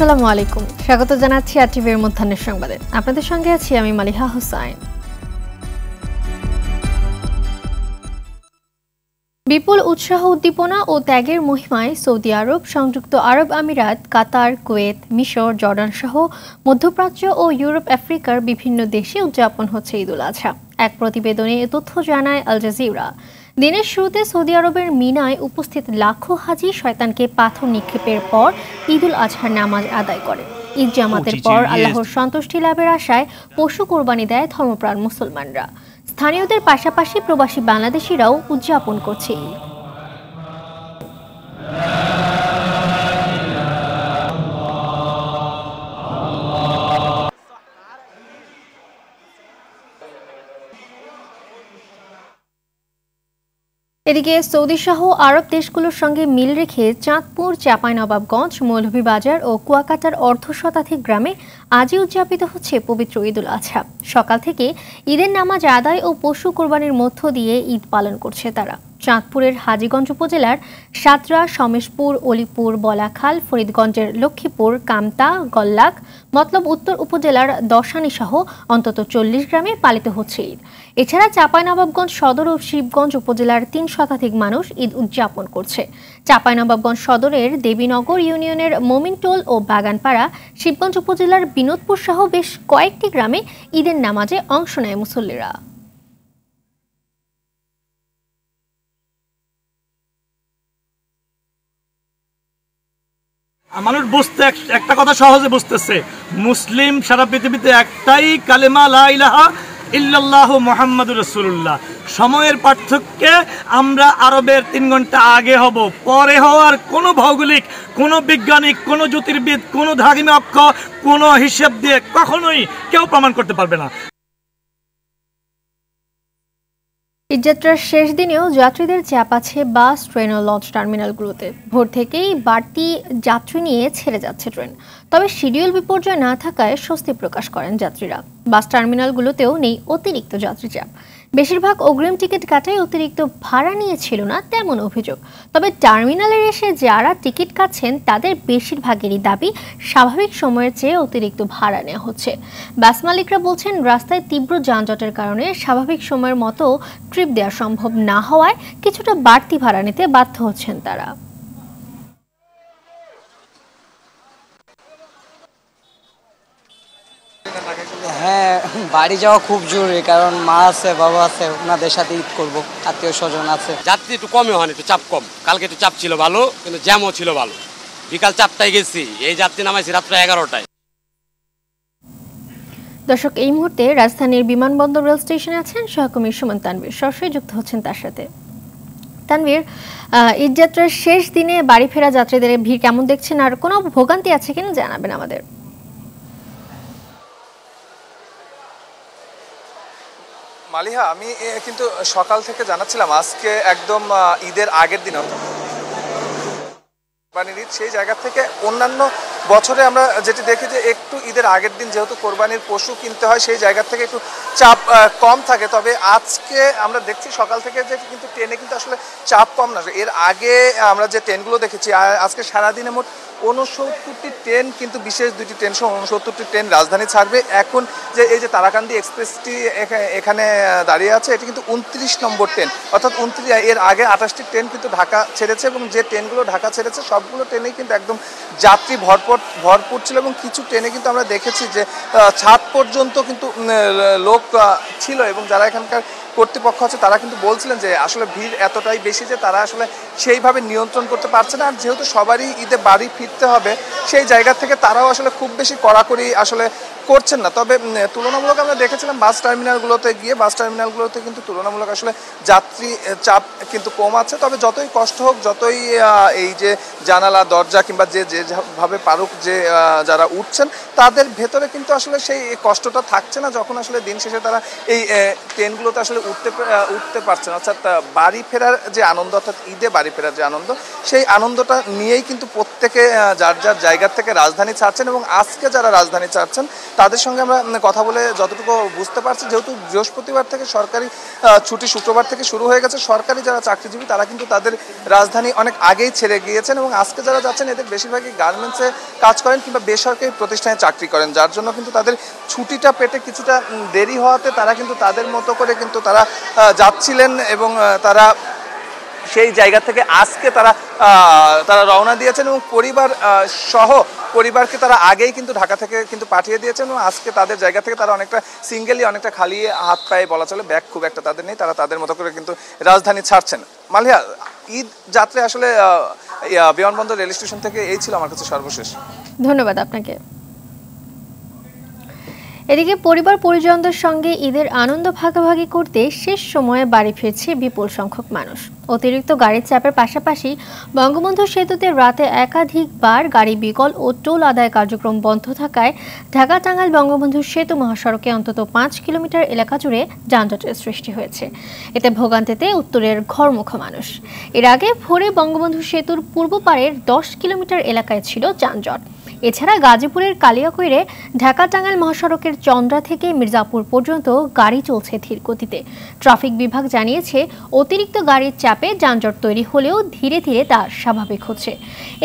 আসসালামু আলাইকুম, স্বাগত জানাচ্ছি আরটিভির মধ্যাহ্নের সংবাদে। আপনাদের সঙ্গে আছি আমি মালিহা হোসাইন। বিপুল উৎসাহ উদ্দীপনা ও ত্যাগের মহিমায় সৌদি আরব, সংযুক্ত আরব আমিরাত, কাতার, কুয়েত, মিশর, জর্ডান সহ মধ্যপ্রাচ্য ও ইউরোপ আফ্রিকার বিভিন্ন দেশে উদযাপন হচ্ছে ঈদ উল আজহা। এক প্রতিবেদনে এ তথ্য জানায় আল জাজিরা। দিনের শুরুতে সৌদি আরবের মিনায় উপস্থিত লাখো হাজি শয়তানকে পাথর নিক্ষেপের পর ঈদ উল আজহার নামাজ আদায় করে। ঈদ জামাতের পর আল্লাহর সন্তুষ্টি লাভের আশায় পশু কোরবানি দেয় ধর্মপ্রাণ মুসলমানরা। স্থানীয়দের পাশাপাশি প্রবাসী বাংলাদেশিরাও উদযাপন করছে ঈদ। এদিকে সৌদি সহ আরব দেশগুলোর সঙ্গে মিল রেখে চাঁদপুর, চাঁপাইনবাবগঞ্জ, মৌলভীবাজার ও কুয়াকাটার অর্ধশতাধিক গ্রামে আজই উদযাপিত হচ্ছে পবিত্র ঈদ উল আজহা। সকাল থেকে ঈদের নামাজ আদায় ও পশু কোরবানির মধ্য দিয়ে ঈদ পালন করছে তারা। চাঁদপুরের হাজীগঞ্জ উপজেলার সাতরা, সমেশপুর, অলিপুর, বলাখাল, ফরিদগঞ্জের লক্ষ্মীপুর, কামতা, গল্লাক, মতলব উত্তর উপজেলার দশানী সহ অন্তত 40 গ্রামে পালিত হচ্ছে ঈদ। এছাড়া চাঁপাইনবাবগঞ্জ সদর ও শিবগঞ্জ উপজেলার 3 শতাধিক মানুষ ঈদ উদযাপন করছে। চাঁপাইনবাবগঞ্জ সদরের দেবীনগর ইউনিয়নের মোমিনটোল ও বাগানপাড়া, শিবগঞ্জ উপজেলার বিনোদপুর সহ বেশ কয়েকটি গ্রামে ঈদের নামাজে অংশ নেয় মুসল্লিরা। মানুষ বুঝতে একটা কথা সহজে বুঝতেছে, মুসলিম সারা পৃথিবীতে একটাই কালেমা, লা ইলাহা ইল্লাল্লাহু মুহাম্মাদুর রাসূলুল্লাহ। সময়ের পার্থক্যে আমরা আরবের 3 ঘন্টা আগে হব, পরে হওয়ার কোনো ভৌগোলিক, কোনো বৈজ্ঞানিক, কোনো জ্যোতির্বিদ, কোনো ধার্মিক অক্ষ, কোনো হিসাব দিয়ে কখনোই কেউ প্রমাণ করতে পারবে না। ঈদযাত্রার শেষ দিনেও যাত্রীদের চাপ আছে বাস, ট্রেন ও লঞ্চ টার্মিনালগুলোতে। ভোর থেকেই বাড়তি যাত্রী নিয়ে ছেড়ে যাচ্ছে ট্রেন। তবে শিডিউল বিপর্যয় না থাকায় স্বস্তি প্রকাশ করেন যাত্রীরা। বাস টার্মিনালগুলোতেও নেই অতিরিক্ত যাত্রী চাপ। বেশিরভাগ অগ্রিম টিকিট কাটায় অতিরিক্ত ভাড়া নিয়েছিল না তেমন অভিযোগ। তবে টার্মিনালে এসে যারা টিকিট কাটছেন তাদের বেশিরভাগেরই দাবি স্বাভাবিক সময়ের চেয়ে অতিরিক্ত ভাড়া নেওয়া হচ্ছে। বাস মালিকরা বলছেন, রাস্তায় তীব্র যানজটের কারণে স্বাভাবিক সময়ের মতো ট্রিপ দেওয়া সম্ভব না হওয়ায় কিছুটা বাড়তি ভাড়া নিতে বাধ্য হচ্ছেন তারা। হ্যাঁ, বাড়ি যাওয়া খুব জরুরি, কারণ মা আছে, বাবা আছে, ওনাদের সাথে ঈদ করবো, আত্মীয় স্বজন আছে। যাত্রী একটু কমই হয়, একটু চাপ কম। কালকে একটু চাপ ছিল ভালো, কিন্তু জ্যামও ছিল ভালো। বিকাল 4টায় গেছি, এই যাত্রী নামাইছি রাত্র 11টায়। দর্শক, এই মুহূর্তে রাজধানীর বিমানবন্দর রেল স্টেশনে আছেন সহকর্মী সুমন তানভীর, সরাসরি যুক্ত হচ্ছেন তার সাথে। তানভীর, ঈদযাত্রার শেষ দিনে বাড়ি ফেরা যাত্রীদের ভিড় কেমন দেখছেন, আর কোনো ভোগান্তি আছে কিনা জানাবেন আমাদের। মালিহা, আমি কিন্তু সকাল থেকে জানাচ্ছিলাম আজকে একদম ঈদের আগের দিন কোরবানির ঈদ, সেই জায়গা থেকে অন্যান্য বছরে আমরা যেটি দেখি যে একটু ঈদের আগের দিন যেহেতু কোরবানির পশু কিনতে হয়, সেই জায়গা থেকে একটু চাপ কম থাকে। তবে আজকে আমরা দেখছি সকাল থেকে যে কিন্তু ট্রেনে কিন্তু আসলে চাপ কম না। এর আগে আমরা যে ট্রেনগুলো দেখেছি, আজকে সারাদিনে মোট 69টি ট্রেন, কিন্তু বিশেষ 2টি ট্রেন সহ 69টি ট্রেন রাজধানী ছাড়বে। এখন যে এই যে তারাকান্দি এক্সপ্রেসটি এখানে দাঁড়িয়ে আছে, এটি কিন্তু 29 নম্বর ট্রেন, অর্থাৎ 29। এর আগে 28টি ট্রেন কিন্তু ঢাকা ছেড়েছে, এবং যে ট্রেনগুলো ঢাকা ছেড়েছে সবগুলো ট্রেনেই কিন্তু একদম যাত্রী ভরপুর ছিল। এবং কিছু ট্রেনে কিন্তু আমরা দেখেছি যে ছাদ পর্যন্ত কিন্তু লোক ছিল, এবং যারা এখানকার কর্তৃপক্ষ আছে তারা কিন্তু বলছিলেন যে আসলে ভিড় এতটাই বেশি যে তারা আসলে সেইভাবে নিয়ন্ত্রণ করতে পারছে না। আর যেহেতু সবারই ঈদে বাড়ি ফিরতে হবে, সেই জায়গা থেকে তারাও আসলে খুব বেশি কড়াকড়ি আসলে করছেন না। তবে তুলনামূলক আমরা দেখেছিলাম বাস টার্মিনালগুলোতে কিন্তু তুলনামূলক আসলে যাত্রী চাপ কিন্তু কম আছে। তবে যতই কষ্ট হোক, যতই এই যে জানালা, দরজা কিংবা যেভাবে পারুক যে যারা উঠছেন, তাদের ভেতরে কিন্তু আসলে সেই কষ্টটা থাকছে না যখন আসলে দিন শেষে তারা এই ট্রেনগুলোতে আসলে উঠতে পারছেন। অর্থাৎ বাড়ি ফেরার যে আনন্দ, অর্থাৎ ঈদে বাড়ি ফেরার যে আনন্দ, সেই আনন্দটা নিয়েই কিন্তু প্রত্যেকে যার যার জায়গা থেকে রাজধানী ছাড়ছেন। এবং আজকে যারা রাজধানী ছাড়ছেন তাদের সঙ্গে আমরা কথা বলে যতটুকু বুঝতে পারছি, যেহেতু বৃহস্পতিবার থেকে সরকারি ছুটি শুক্রবার থেকে শুরু হয়ে গেছে, সরকারি যারা চাকরিজীবী তারা কিন্তু তাদের রাজধানী অনেক আগেই ছেড়ে গিয়েছেন এবং আজকে যারা যাচ্ছেন এদের বেশিরভাগই গার্মেন্টসে কাজ করেন কিংবা বেসরকারি প্রতিষ্ঠানে চাকরি করেন, যার জন্য কিন্তু তাদের ছুটিটা পেতে কিছুটা দেরি হওয়াতে তারা কিন্তু তাদের মতো করে কিন্তু তারা যাচ্ছিলেন এবং তারা সেই জায়গা থেকে আজকে তারা রওনা দিয়েছেন এবং পরিবারকে তারা আগেই কিন্তু ঢাকা থেকে কিন্তু পাঠিয়ে দিয়েছেন এবং আজকে তাদের জায়গা থেকে তারা অনেকটা সিঙ্গেলি অনেকটা খালি হাত পায়ে বলা চলে, ব্যাগ খুব একটা তাদের নেই, তারা তাদের মতো করে কিন্তু রাজধানী ছাড়ছেন। মালিহা, ঈদ যাত্রা আসলে বিমানবন্দর রেল স্টেশন থেকে এই ছিল আমার কাছে সর্বশেষ। ধন্যবাদ আপনাকে। এদিকে পরিবার পরিজনদের সঙ্গে ঈদের আনন্দ ভাগাভাগি করতে শেষ সময়ে বাড়ি ফিরছে বিপুল সংখ্যক মানুষ। অতিরিক্ত গাড়ির চাপের পাশাপাশি বঙ্গবন্ধু সেতুতে রাতে একাধিকবার গাড়ি বিকল ও টোল আদায় কার্যক্রম বন্ধ থাকায় ঢাকা টাঙ্গাইল বঙ্গবন্ধু সেতু মহাসড়কে অন্তত 5 কিলোমিটার এলাকা জুড়ে যানজটের সৃষ্টি হয়েছে। এতে ভোগান্তিতে উত্তরের ঘরমুখো মানুষ। এর আগে ভোরে বঙ্গবন্ধু সেতুর পূর্ব পাড়ের 10 কিলোমিটার এলাকায় ছিল যানজট। এছাড়া গাজীপুরের কালিয়াকৈরে ঢাকা টাঙ্গাইল মহাসড়কের চন্দ্রা থেকে মির্জাপুর পর্যন্ত গাড়ি চলছে ধীর গতিতে। ট্রাফিক বিভাগ জানিয়েছে অতিরিক্ত গাড়ির চাপে যানজট তৈরি হলেও ধীরে ধীরে তা স্বাভাবিক হচ্ছে।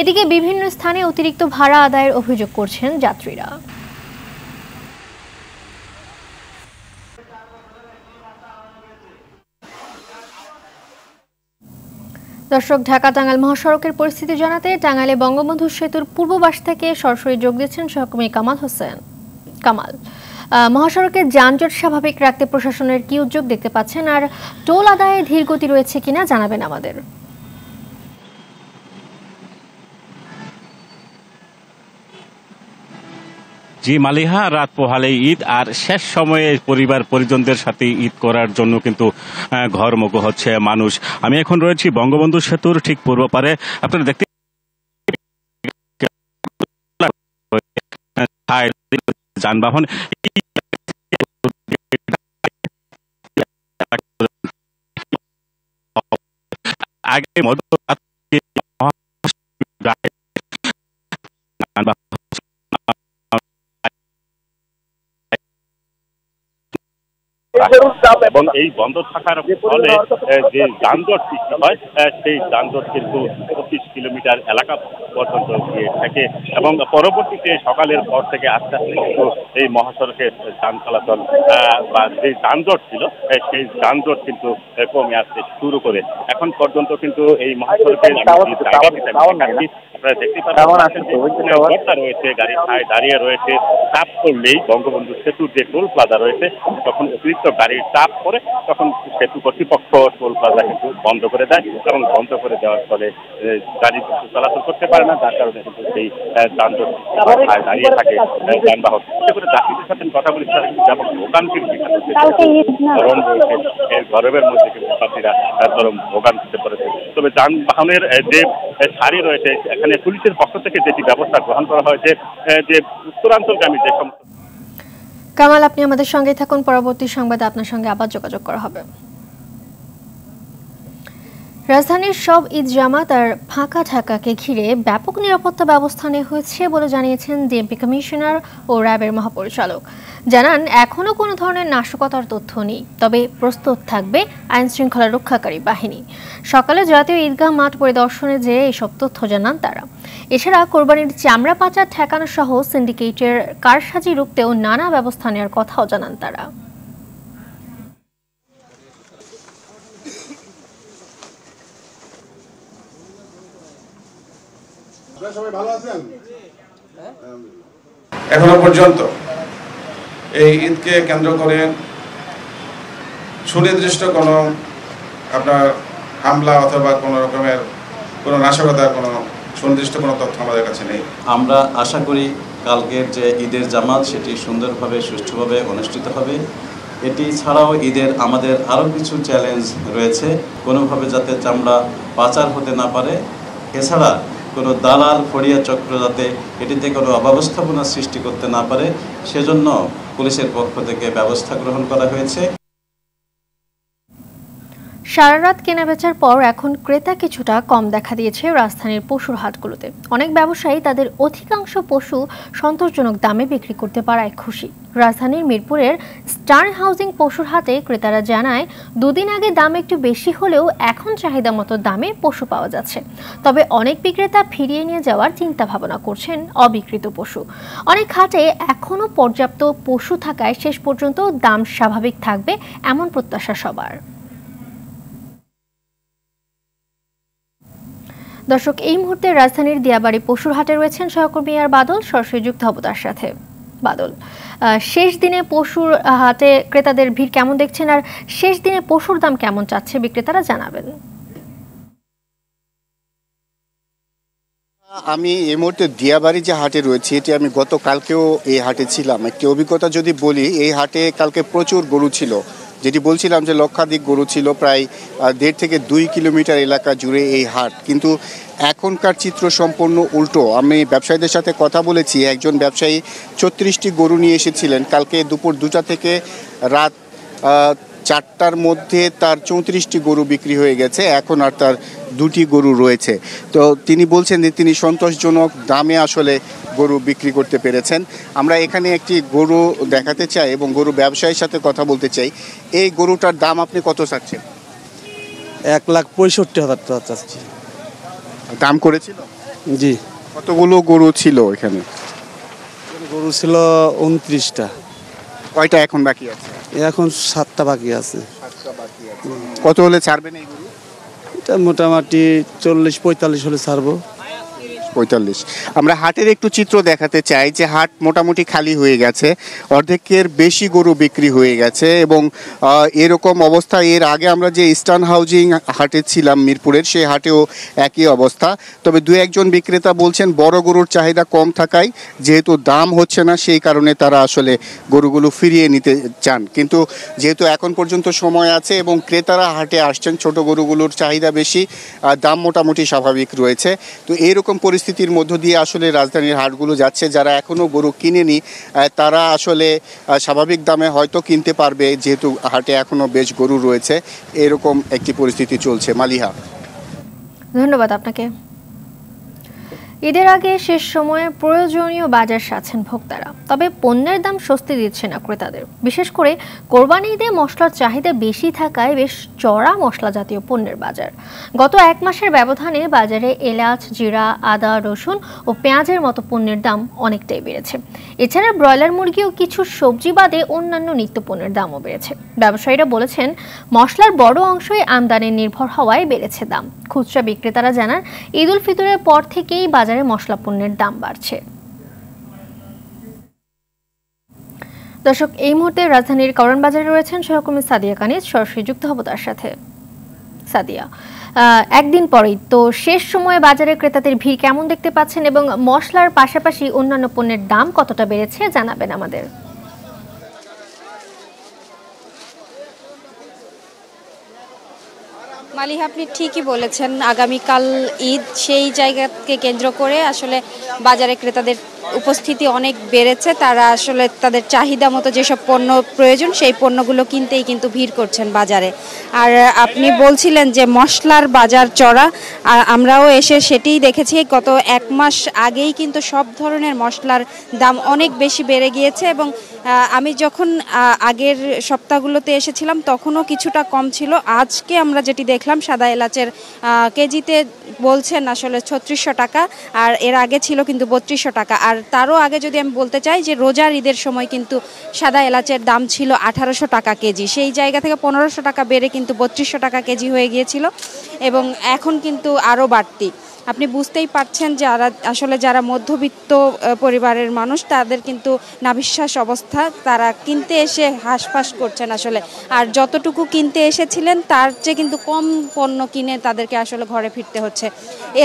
এদিকে বিভিন্ন স্থানে অতিরিক্ত ভাড়া আদায়ের অভিযোগ করছেন যাত্রীরা। দর্শক, ঢাকা টাঙ্গাইল মহাসড়কের পরিস্থিতি জানাতে টাঙ্গাইলে বঙ্গবন্ধু সেতুর পূর্ব পাশ থেকে সরাসরি যোগ দিচ্ছেন সহকর্মী কামাল। মহাসড়কের যানজট স্বাভাবিক রাখতে প্রশাসনের কি উদ্যোগ দেখতে পাচ্ছেন, আর টোল আদায়ে ধীর গতি রয়েছে কিনা জানাবেন আমাদের। জি মালিহা, রাত পোহালে ঈদ, আর শেষ সময়ে পরিবার পরিজনদের সাথে ঈদ করার জন্য কিন্তু ঘরমুখো হচ্ছে মানুষ। আমি এখন রয়েছি বঙ্গবন্ধু সেতুর ঠিক পূর্ব পারে। আপনারা দেখতে যানবাহন আগে এবং এই বন্ধ থাকার ফলে যে যানজট সৃষ্টি হয় সেই যানজট কিন্তু 25 কিলোমিটার এলাকা পর্যন্ত গিয়ে থাকে এবং পরবর্তীতে সকালের পর থেকে আস্তে আস্তে কিন্তু এই মহাসড়কের যান চলাচল বা যে যানজট ছিল সেই যানজট কিন্তু কমে আসতে শুরু করে। এখন পর্যন্ত কিন্তু এই মহাসড়কের আপনারা দেখতে পাচ্ছেন রয়েছে, গাড়ি দাঁড়িয়ে রয়েছে। চাপ করলেই বঙ্গবন্ধু সেতুর যে টোল প্লাজা রয়েছে তখন অতিরিক্ত গাড়ির চাপ করে তখন সেতু কর্তৃপক্ষ টোল প্লাজা কিন্তু বন্ধ করে দেয় এবং বন্ধ করে দেওয়ার ফলে গাড়ি চলাচল করতে পারে না, যার কারণে কিন্তু সেই যানজট দাঁড়িয়ে থাকে যানবাহন। করে যাত্রীদের সাথে কথা বলি, যেমন ভোগান্তির গরম রয়েছে, গরমের মধ্যে কিন্তু যাত্রীরা চরম ভোগান্তিতে পড়েছে। তবে যানবাহনের যে সারি রয়েছে এখানে পুলিশের পক্ষ থেকে যেটি ব্যবস্থা গ্রহণ করা হয়েছে যে উত্তরাঞ্চলগামী যে সমস্ত। কামাল, আপনি আমাদের সঙ্গে থাকুন, পরবর্তী সংবাদে আপনার সঙ্গে আবার যোগাযোগ করা হবে। রাজধানীর সব ঈদ জামাত আর ফাঁকা ঢাকাকে ঘিরে ব্যাপক নিরাপত্তা ব্যবস্থা নেওয়া হয়েছে বলে জানিয়েছেন ডিএমপি কমিশনার ও র্যাবের মহাপরিচালক। জানান, এখনও কোনো ধরনের নাশকতার তথ্য নেই, তবে প্রস্তুত থাকবে আইন শৃঙ্খলা রক্ষাকারী বাহিনী। সকালে জাতীয় ঈদগাহ মাঠ পরিদর্শনে যেয়ে এসব তথ্য জানান তারা। এছাড়া কোরবানির চামড়া পাচার ঠেকানো সহ সিন্ডিকেটের কারসাজি রুখতেও নানা ব্যবস্থা নেওয়ার কথাও জানান তারা। এখনো পর্যন্ত এই ঈদকে কেন্দ্র করে সুনির্দিষ্ট কোনো আপনার হামলা অথবা কোনো রকমের কোনো নাশকতার কোনো সুনির্দিষ্ট কোনো তথ্য আমাদের কাছে নেই। আমরা আশা করি কালকের যে ঈদের জামাত সেটি সুন্দরভাবে সুষ্ঠুভাবে অনুষ্ঠিত হবে। এটি ছাড়াও ঈদের আমাদের আরও কিছু চ্যালেঞ্জ রয়েছে, কোনোভাবে যাতে চামড়া পাচার হতে না পারে, এছাড়া কোনো দালাল ফড়িয়া চক্র যাতে এটিতে কোনো অব্যবস্থাপনা সৃষ্টি করতে না পারে, সেজন্য পুলিশের পক্ষ থেকে ব্যবস্থা গ্রহণ করা হয়েছে। সারা রাত কেনাবেচার পর এখন ক্রেতা কিছুটা কম দেখা দিয়েছে রাজধানীর পশুর হাটগুলোতে। অনেক ব্যবসায়ী তাদের অধিকাংশ পশু সন্তোষজনক দামে বিক্রি করতে পারায় খুশি। রাজধানীর মিরপুরের স্টার হাউজিং পশুর হাটে ক্রেতারা জানায়, দুদিন আগে দাম একটু বেশি হলেও এখন চাহিদা মতো দামে পশু পাওয়া যাচ্ছে। তবে অনেক বিক্রেতা ফিরিয়ে নিয়ে যাওয়ার চিন্তা ভাবনা করছেন অবিক্রিত পশু। অনেক হাটে এখনও পর্যাপ্ত পশু থাকায় শেষ পর্যন্ত দাম স্বাভাবিক থাকবে এমন প্রত্যাশা সবার। দর্শক, এই মুহূর্তে রাজধানীর দিয়াবাড়ি পশুর হাটে রয়েছেন সহকর্মী আর বাদল। সরাসরি যুক্ত হব তার সাথে। বাদল, শেষ দিনে পশুর হাটে ক্রেতাদের ভিড় কেমন দেখছেন, আর শেষ দিনে পশুর দাম কেমন চাচ্ছে বিক্রেতারা, জানাবেন। আমি এই মুহূর্তে দিয়াবাড়ি যে হাটে রয়েছে, এটি আমি গতকালকেও এই হাটে ছিলাম। একটি অভিজ্ঞতা যদি বলি, এই হাটে কালকে প্রচুর গরু ছিল, যেটি বলছিলাম যে লক্ষাধিক গরু ছিল, প্রায় 1.5 থেকে 2 কিলোমিটার এলাকা জুড়ে এই হাট। কিন্তু এখনকার চিত্র সম্পূর্ণ উল্টো। আমি ব্যবসায়ীদের সাথে কথা বলেছি, একজন ব্যবসায়ী 34টি গরু নিয়ে এসেছিলেন। কালকে দুপুর 2টা থেকে রাত 4টার মধ্যে তার 34টি গরু বিক্রি হয়ে গেছে, এখন আর তার 2টি গরু রয়েছে। তো তিনি বলছেন যে তিনি সন্তোষজনক দামে আসলে গরু বিক্রি করতে পেরেছেন। আমরা এখানে একটি গরু দেখাতে চাই এবং গরু ব্যবসায়ীর সাথে কথা বলতে চাই। এই গরুটার দাম আপনি কত চাচ্ছেন? 1,65,000 টাকা চাচ্ছি। দাম করেছিল? জি। কতগুলো গরু ছিল এখানে? গরু ছিল 29টা। কয়টা এখন বাকি আছে? এখন 7টা বাকি আছে। কত হলে ছাড়বেন এই গরু? এটা মোটামুটি 40-45 হলে ছাড়বো। 45। আমরা হাটের একটু চিত্র দেখাতে চাই যে হাট মোটামুটি খালি হয়ে গেছে, অর্ধেকের বেশি গরু বিক্রি হয়ে গেছে। এবং এরকম অবস্থা এর আগে আমরা যে ইস্টার্ন হাউজিং হাটে ছিলাম মিরপুরের, সেই হাটেও একই অবস্থা। তবে 2-1 বিক্রেতা বলছেন বড় গরুর চাহিদা কম থাকায় যেহেতু দাম হচ্ছে না, সেই কারণে তারা আসলে গরুগুলো ফিরিয়ে নিতে চান। কিন্তু যেহেতু এখন পর্যন্ত সময় আছে এবং ক্রেতারা হাটে আসছেন, ছোট গরুগুলোর চাহিদা বেশি, দাম মোটামুটি স্বাভাবিক রয়েছে। তো এইরকম পরিস্থিতির মধ্য দিয়ে আসলে রাজধানীর হাটগুলো যাচ্ছে। যারা এখনো গরু কিনেনি তারা আসলে স্বাভাবিক দামে হয়তো কিনতে পারবে, যেহেতু হাটে এখনো বেশ গরু রয়েছে। এরকম একটি পরিস্থিতি চলছে। মালিহা, ধন্যবাদ আপনাকে। ঈদের আগে শেষ সময়ে প্রয়োজনীয় বাজার সাজছেন ভোক্তারা, তবে পণ্যের দাম স্বস্তি দিচ্ছে না ক্রেতাদের। বিশেষ করে কোরবানি ঈদে মশলার চাহিদা বেশি থাকায় বেশ চড়া মশলা জাতীয় পণ্যের বাজার। গত 1 মাসের ব্যবধানে বাজারে এলাচ, জিরা, আদা, রসুন ও পেঁয়াজের মতো পণ্যের দাম অনেকটাই বেড়েছে। এছাড়া ব্রয়লার মুরগি ও কিছু সবজি বাদে অন্যান্য নিত্য পণ্যের দামও বেড়েছে। ব্যবসায়ীরা বলেছেন, মশলার বড় অংশই আমদানি নির্ভর হওয়ায় বেড়েছে দাম। খুচরা বিক্রেতারা জানান, ঈদ উল ফিতরের পর থেকেই বাজারে মশলা পণ্যের দাম বাড়ছে। দর্শক, এই মুহূর্তে রাজধানীর কারওয়ান বাজারে রয়েছেন সহকর্মী সাদিয়া কানিজ। সরাসরি যুক্ত হব তার সাথে। সাদিয়া, একদিন পরেই তো শেষ সময়ে বাজারে ক্রেতাদের ভিড় কেমন দেখতে পাচ্ছেন এবং মশলার পাশাপাশি অন্যান্য পণ্যের দাম কতটা বেড়েছে জানাবেন আমাদের। মালিহা, আপনি ঠিকই বলেছেন, আগামীকাল ঈদ, সেই জায়গাকে কেন্দ্র করে আসলে বাজারে ক্রেতাদের উপস্থিতি অনেক বেড়েছে। তারা আসলে তাদের চাহিদা মতো যেসব পণ্য প্রয়োজন সেই পণ্যগুলো কিনতেই কিন্তু ভিড় করছেন বাজারে। আর আপনি বলছিলেন যে মশলার বাজার চড়া, আর আমরাও এসে সেটিই দেখেছি। গত 1 মাস আগেই কিন্তু সব ধরনের মশলার দাম অনেক বেশি বেড়ে গিয়েছে এবং আমি যখন আগের সপ্তাহগুলোতে এসেছিলাম তখনও কিছুটা কম ছিল। আজকে আমরা যেটি দেখলাম, সাদা এলাচের কেজিতে বলছেন আসলে 3600 টাকা, আর এর আগে ছিল কিন্তু 3200 টাকা। আর তারও আগে যদি আমি বলতে চাই যে রোজার ঈদের সময় কিন্তু সাদা এলাচের দাম ছিল 1800 টাকা কেজি, সেই জায়গা থেকে 1500 টাকা বেড়ে কিন্তু 3200 টাকা কেজি হয়ে গিয়েছিল এবং এখন কিন্তু আরও বাড়তি। আপনি বুঝতেই পারছেন যে আসলে যারা মধ্যবিত্ত পরিবারের মানুষ, তাদের কিন্তু নাভিশ্বাস অবস্থা। তারা কিনতে এসে হাঁসফাঁস করছেন আসলে, আর যতটুকু কিনতে এসেছিলেন তার চেয়ে কিন্তু কম পণ্য কিনে তাদেরকে আসলে ঘরে ফিরতে হচ্ছে।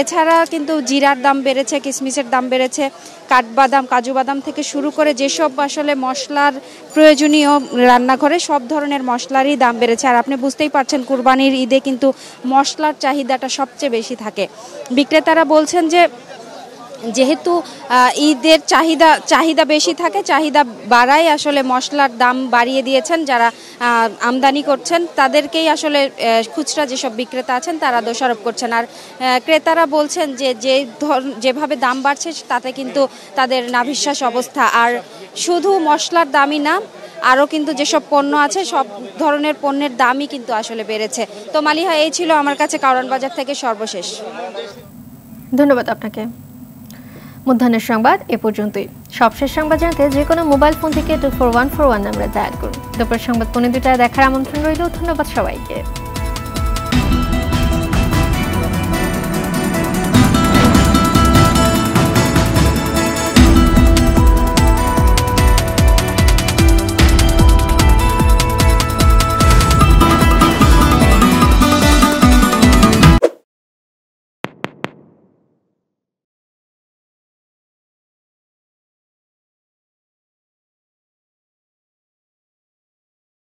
এছাড়া কিন্তু জিরার দাম বেড়েছে, কিশমিশের দাম বেড়েছে, কাঠবাদাম, কাজু বাদাম থেকে শুরু করে যেসব আসলে মশলার প্রয়োজনীয় রান্নাঘরে সব ধরনের মশলারই দাম বেড়েছে। আর আপনি বুঝতেই পারছেন, কুরবানির ঈদে কিন্তু মশলার চাহিদাটা সবচেয়ে বেশি থাকে। বিক্রেতারা বলছেন যে যেহেতু ঈদের চাহিদা বেশি থাকে, চাহিদা বাড়ায় আসলে মশলার দাম বাড়িয়ে দিয়েছেন যারা আমদানি করছেন, তাদেরকেই আসলে খুচরা যেসব বিক্রেতা আছেন তারা দোষারোপ করছেন। আর ক্রেতারা বলছেন যে যেভাবে দাম বাড়ছে তাতে কিন্তু তাদের নাভিশ্বাস অবস্থা। আর শুধু মশলার দামই না, আরও কিন্তু যেসব পণ্য আছে সব ধরনের পণ্যের দামই কিন্তু আসলে বেড়েছে। তো মালিহা, এই ছিল আমার কাছে কারওয়ান বাজার থেকে সর্বশেষ। ধন্যবাদ আপনাকে। মধ্যাহ্নের সংবাদ এ পর্যন্তই। সবশেষ সংবাদ জানতে যে কোনো মোবাইল ফোন থেকে 24141 নাম্বারে ডায়াল করুন। দুপুরের সংবাদ 2:30টায় দেখার আমন্ত্রণ রইল। ধন্যবাদ সবাইকে।